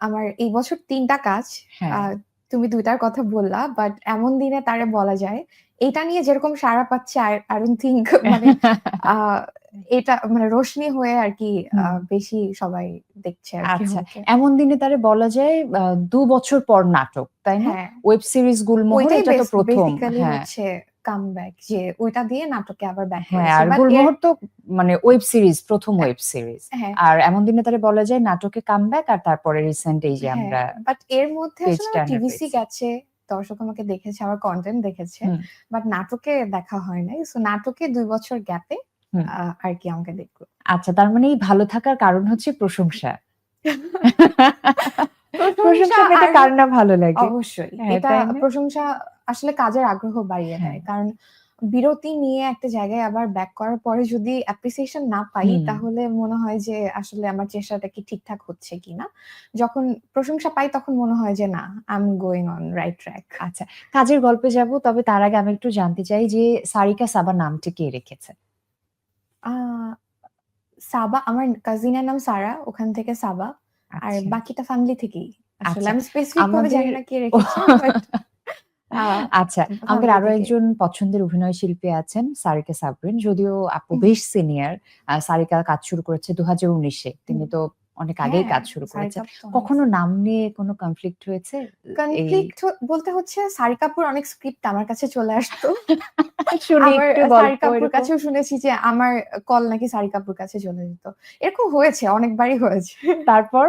আমার এই বছর ৩ টা কাজ। আ হ্যাঁ। তুমি ২ টার কথা বললা। বাট এমন দিনে তারে বলা যায়। এটা নিয়ে যেরকম সাড়া পাচ্ছে I don't think মানে আ এটা মানে রোশনি হয়ে আরকি হুম। বেশি সবাই দেখছে আরকি আচ্ছা। আমাকে। এমন দিনে তারে বলা যায় ২ বছর পর নাটক, তাই না? হ্যাঁ, ওয়েব সিরিজ 'গুলমোহর' ওইটাই এটা তো ১ম। বেসিক্যালি হ্যাঁ। হচ্ছে কামব্যাক যে ওইটা দিয়ে নাটকে আবার ব্যাক হ্যাঁ, করেছে। আর বাট এর 'গুলমোহর' তো মানে ওয়েব সিরিজ, ১ম অ্যা ওয়েব সিরিজ। হ্যাঁ, আর এমন দিনে তারে বলা যায় নাটকে কামব্যাক আর তারপরে রিসেন্ট এই যে হ্যাঁ। আমরা বাট এর মধ্যে পেজ আসলে আমার টার্নার টিভিসি পেয়েছি। গেছে। দর্শক আমাকে দেখেছে, আমার কনটেন্ট দেখেছে। হুম, বাট নাটকে দেখা হয় নাই। সো নাটকে ২ বছর গ্যাপে হুম। আরকি আমাকে দেখল। আচ্ছা, তার মানে এই ভালো থাকার কারণ হচ্ছে প্রশংসা। প্রশংসা প্রশংসা পেতে আর কার না ভালো লাগে? অবশ্যই। হ্যাঁ, এটা তাই না? প্রশংসা আসলে কাজের আগ্রহ বাড়িয়ে হ্যাঁ। দেয়। কারণ বিরতি নিয়ে একটা জায়গায় আবার ব্যাক করার পরে যদি অ্যাপ্রিসিয়েশন না পাই, হুম। তাহলে মনে হয় যে আসলে আমার চেষ্টাটা কি ঠিকঠাক হচ্ছে কিনা। যখন প্রশংসা পাই তখন মনে হয় যে না, I'm going on right track. আচ্ছা, কাজের গল্পে যাব। তবে তার আগে আমি একটু জানতে চাই যে সারিকা সাবা নামটি কে রেখেছে? আ সাবা আমার কাজিনের নাম সারা, ওখান থেকে সাবা। আর আচ্ছা, বাকিটা ফ্যামিলি থেকেই। আসলে আচ্ছা। আমি স্পেসিফিক ভাবে আমাদের জানি না কে রেখেছে। বাট আ আচ্ছা, আমাদের ফ্যামিলি আরো থেকেই। একজন পছন্দের অভিনয় শিল্পী আছেন সারিকা সাবরিন। যদিও আপু হুম, বেশ সিনিয়র। সারিকা কাজ শুরু করেছে ২০১৯ এ। হুম। তিনি তো অনেক আগেই হ্যাঁ, কাজ শুরু করেছেন। সারিকা আপু তো অনেক কখনো সিনিয়র। নাম নিয়ে কোনো কনফ্লিক্ট হয়েছে? এই কনফ্লিক্ট বলতে হচ্ছে সারিকা আপুর অনেক স্ক্রিপ্ট আমার কাছে চলে আসতো। শুনি আবার একটু গল্প সারিকা আপুর এরকম। কাছেও শুনেছি যে আমার কল নাকি সারিকা আপুর কাছে চলে যেত। এরকম হয়েছে, অনেকবারই হয়েছে। তারপর?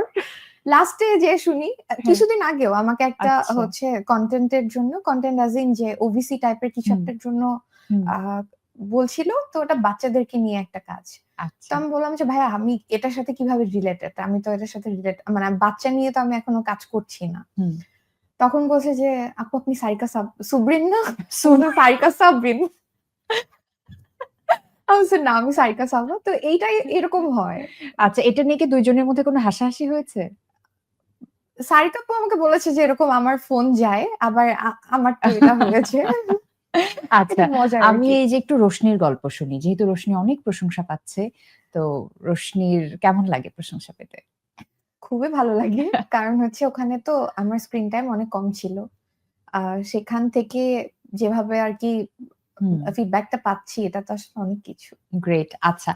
লাস্টে যেয়ে শুনি হ্যাঁ, কিছুদিন আগেও আমাকে একটা আচ্ছা। হচ্ছে কনটেন্ট এর জন্য কনটেন্ট অ্যাজ ইন যে ওভিসি টাইপের কিছু হুম, একটার জন্য হুম। আ বলছিল। তো ওটা বাচ্চাদেরকে নিয়ে একটা কাজ। তো আচ্ছা। আমি বললাম যে, "ভাইয়া আমি এটার সাথে কিভাবে রিলেটেড? আমি তো এটার সাথে মানে বাচ্চা নিয়ে তো আমি এখনো কাজ করছি না।" হুম। তখন বলছে যে, "আপু আপনি সারিকা সুবরিন না?" আমি সুন বললাম, "সারিকা সাবরিন।" আমি বলছি, "না আমি সারিকা সাবা।" তো এইটাই এরকম হয়। আচ্ছা, এটা নিয়ে কি ২ জনের মধ্যে কোনো হাসাহাসি হয়েছে? সারিকা আপু আমাকে বলেছে যে এরকম আমার ফোন যায়। আবার আমার তো এটা হয়েছে। আচ্ছা, এটা মজার আমি আরকি। এই যে একটু রোশনির গল্প শুনি। যেহেতু রোশনি অনেক প্রশংসা পাচ্ছে। তো রোশনির কেমন লাগে প্রশংসা পেতে? খুবই ভালো লাগে। কারণ হচ্ছে ওখানে তো আমার স্ক্রিন টাইম অনেক কম ছিল। আ সেখান থেকে যেভাবে আরকি হুম, ফিডব্যাকটা পাচ্ছি এটা তো আসলে অনেক কিছু। গ্রেট। আচ্ছা,